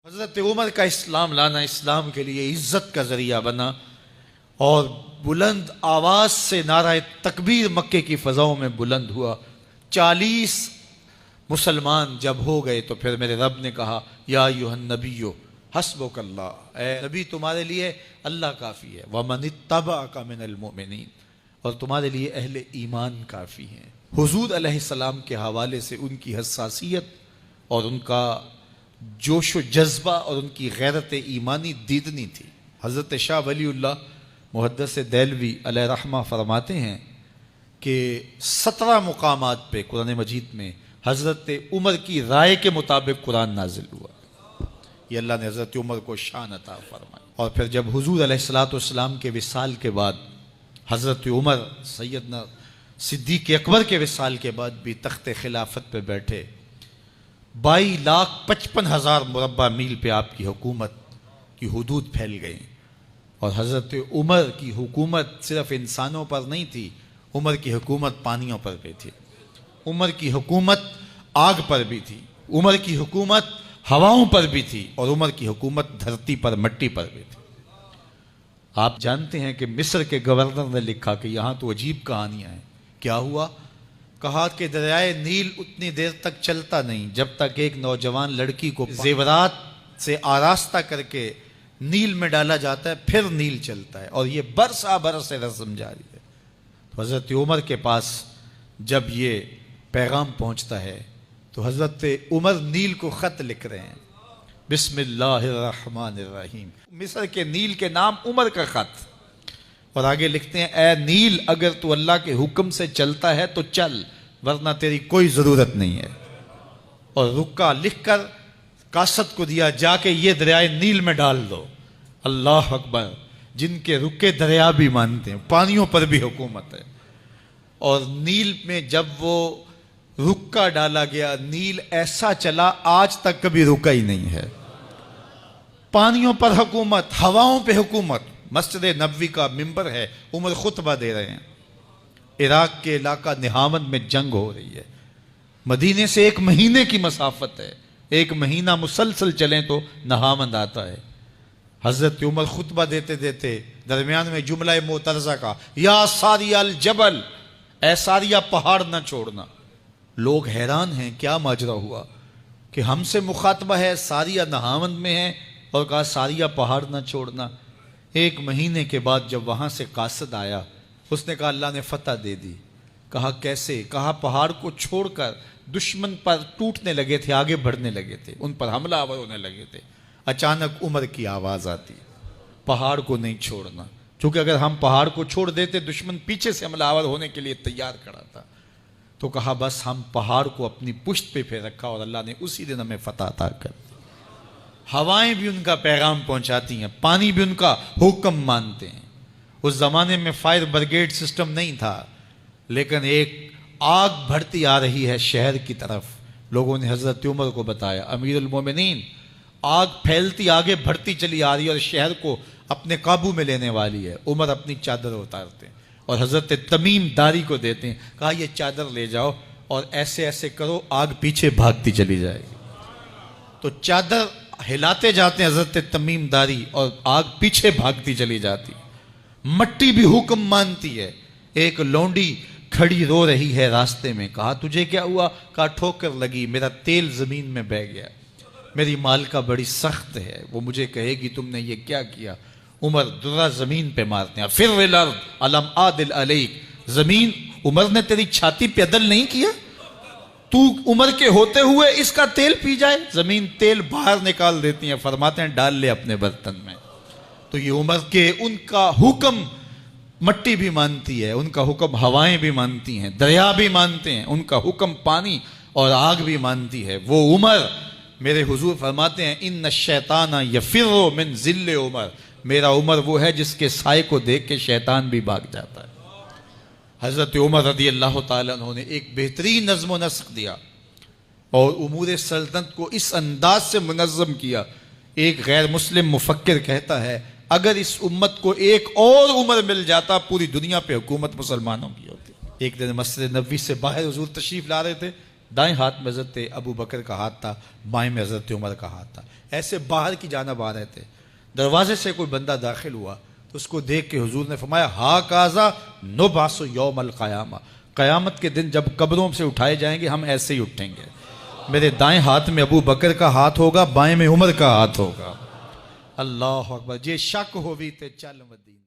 حضرت عمر کا اسلام لانا اسلام کے لیے عزت کا ذریعہ بنا اور بلند آواز سے نعرہ تکبیر مکے کی فضاؤں میں بلند ہوا۔ 40 مسلمان جب ہو گئے تو پھر میرے رب نے کہا یا ایھا النبی حسبک اللہ، اے نبی تمہارے لیے اللہ کافی ہے، ومن اتبعک من المؤمنین، اور تمہارے لیے اہل ایمان کافی ہیں۔ حضور علیہ السلام کے حوالے سے ان کی حساسیت اور ان کا جوش و جذبہ اور ان کی غیرت ایمانی دیدنی تھی۔ حضرت شاہ ولی اللہ محدث دہلوی علیہ رحمہ فرماتے ہیں کہ 17 مقامات پہ قرآن مجید میں حضرت عمر کی رائے کے مطابق قرآن نازل ہوا۔ یہ اللہ نے حضرت عمر کو شان عطا فرمائی۔ اور پھر جب حضور علیہ السلام کے وصال کے بعد حضرت عمر سیدنا صدیق اکبر کے وصال کے بعد بھی تخت خلافت پہ بیٹھے، 22,55,000 مربع میل پہ آپ کی حکومت کی حدود پھیل گئیں، اور حضرت عمر کی حکومت صرف انسانوں پر نہیں تھی، عمر کی حکومت پانیوں پر بھی تھی، عمر کی حکومت آگ پر بھی تھی، عمر کی حکومت ہواؤں پر بھی تھی، اور عمر کی حکومت دھرتی پر مٹی پر بھی تھی۔ آپ جانتے ہیں کہ مصر کے گورنر نے لکھا کہ یہاں تو عجیب کہانیاں ہیں۔ کیا ہوا؟ کہا کہ دریائے نیل اتنی دیر تک چلتا نہیں جب تک ایک نوجوان لڑکی کو زیورات سے آراستہ کر کے نیل میں ڈالا جاتا ہے، پھر نیل چلتا ہے، اور یہ برسا برس رسم جاری ہے۔ تو حضرت عمر کے پاس جب یہ پیغام پہنچتا ہے تو حضرت عمر نیل کو خط لکھ رہے ہیں، بسم اللہ الرحمن الرحیم، مصر کے نیل کے نام عمر کا خط، اور آگے لکھتے ہیں اے نیل اگر تو اللہ کے حکم سے چلتا ہے تو چل، ورنہ تیری کوئی ضرورت نہیں ہے۔ اور رکا لکھ کر کاسد کو دیا، جا کے یہ دریائے نیل میں ڈال دو۔ اللہ اکبر، جن کے رکے دریا بھی مانتے ہیں، پانیوں پر بھی حکومت ہے۔ اور نیل میں جب وہ رکا ڈالا گیا، نیل ایسا چلا آج تک کبھی رکا ہی نہیں ہے۔ پانیوں پر حکومت، ہواؤں پہ حکومت۔ مسجد نبوی کا ممبر ہے، عمر خطبہ دے رہے ہیں، عراق کے علاقہ نہاون میں جنگ ہو رہی ہے، مدینے سے 1 مہینے کی مسافت ہے، 1 مہینہ مسلسل چلیں تو نہاون آتا ہے۔ حضرت عمر خطبہ دیتے دیتے درمیان میں جملہ معترضہ کا، یا ساریہ الجبل، اے ساریہ پہاڑ نہ چھوڑنا۔ لوگ حیران ہیں کیا ماجرا ہوا کہ ہم سے مخاطبہ ہے، ساریہ نہاون میں ہے، اور کہا ساریہ پہاڑ نہ چھوڑنا۔ 1 مہینے کے بعد جب وہاں سے قاصد آیا، اس نے کہا اللہ نے فتح دے دی۔ کہا کیسے؟ کہا پہاڑ کو چھوڑ کر دشمن پر ٹوٹنے لگے تھے، آگے بڑھنے لگے تھے، ان پر حملہ آور ہونے لگے تھے۔ اچانک عمر کی آواز آتی، پہاڑ کو نہیں چھوڑنا، کیونکہ اگر ہم پہاڑ کو چھوڑ دیتے دشمن پیچھے سے حملہ آور ہونے کے لیے تیار کھڑا تھا۔ تو کہا بس ہم پہاڑ کو اپنی پشت پہ پھیر رکھا، اور اللہ نے اسی دن ہمیں فتح عطا کر دی۔ ہوائیں بھی ان کا پیغام پہنچاتی ہیں، پانی بھی ان کا حکم مانتے ہیں۔ اس زمانے میں فائر بریگیڈ سسٹم نہیں تھا، لیکن ایک آگ بڑھتی آ رہی ہے شہر کی طرف، لوگوں نے حضرت عمر کو بتایا امیر المومنین آگ پھیلتی آگے بڑھتی چلی آ رہی ہے اور شہر کو اپنے قابو میں لینے والی ہے۔ عمر اپنی چادر اتارتے ہیں اور حضرت تمیم داری کو دیتے ہیں، کہا یہ چادر لے جاؤ اور ایسے ایسے کرو، آگ پیچھے بھاگتی چلی جائے گی۔ تو چادر ہلاتے جاتے ہیں حضرت تمیم داری، اور آگ پیچھے بھاگتی چلی جاتی۔ مٹی بھی حکم مانتی ہے۔ ایک لونڈی کھڑی رو رہی ہے راستے میں، کہا تجھے کیا ہوا؟ کہا ٹھوکر لگی، میرا تیل زمین میں بہہ گیا، میری مالکہ بڑی سخت ہے، وہ مجھے کہے گی تم نے یہ کیا کیا۔ عمر درہ زمین پہ مارتے ہیں، فر الارض الم عادل علیک، زمین عمر نے تیری چھاتی پہ عدل نہیں کیا؟ تو عمر کے ہوتے ہوئے اس کا تیل پی جائے؟ زمین تیل باہر نکال دیتی ہیں، فرماتے ہیں ڈال لے اپنے برتن میں۔ تو یہ عمر کے ان کا حکم مٹی بھی مانتی ہے، ان کا حکم ہوائیں بھی مانتی ہیں، دریا بھی مانتے ہیں، ان کا حکم پانی اور آگ بھی مانتی ہے۔ وہ عمر، میرے حضور فرماتے ہیں ان الشیطان یفر من ذل عمر، میرا عمر وہ ہے جس کے سائے کو دیکھ کے شیطان بھی بھاگ جاتا ہے۔ حضرت عمر رضی اللہ تعالیٰ عنہ نے ایک بہترین نظم و نسق دیا اور امور سلطنت کو اس انداز سے منظم کیا۔ ایک غیر مسلم مفکر کہتا ہے اگر اس امت کو ایک اور عمر مل جاتا پوری دنیا پہ حکومت مسلمانوں کی ہوتی۔ ایک دن مسجد نبوی سے باہر حضور تشریف لا رہے تھے، دائیں ہاتھ میں حضرت ابو بکر کا ہاتھ تھا، بائیں میں حضرت عمر کا ہاتھ تھا، ایسے باہر کی جانب آ رہے تھے۔ دروازے سے کوئی بندہ داخل ہوا تو اس کو دیکھ کے حضور نے فرمایا ہا کازا نبعث یوم القیامہ، قیامت کے دن جب قبروں سے اٹھائے جائیں گے ہم ایسے ہی اٹھیں گے، میرے دائیں ہاتھ میں ابو بکر کا ہاتھ ہوگا، بائیں میں عمر کا ہاتھ ہوگا۔ اللہ اکبر، جے شک ہووی تے چل مدینہ۔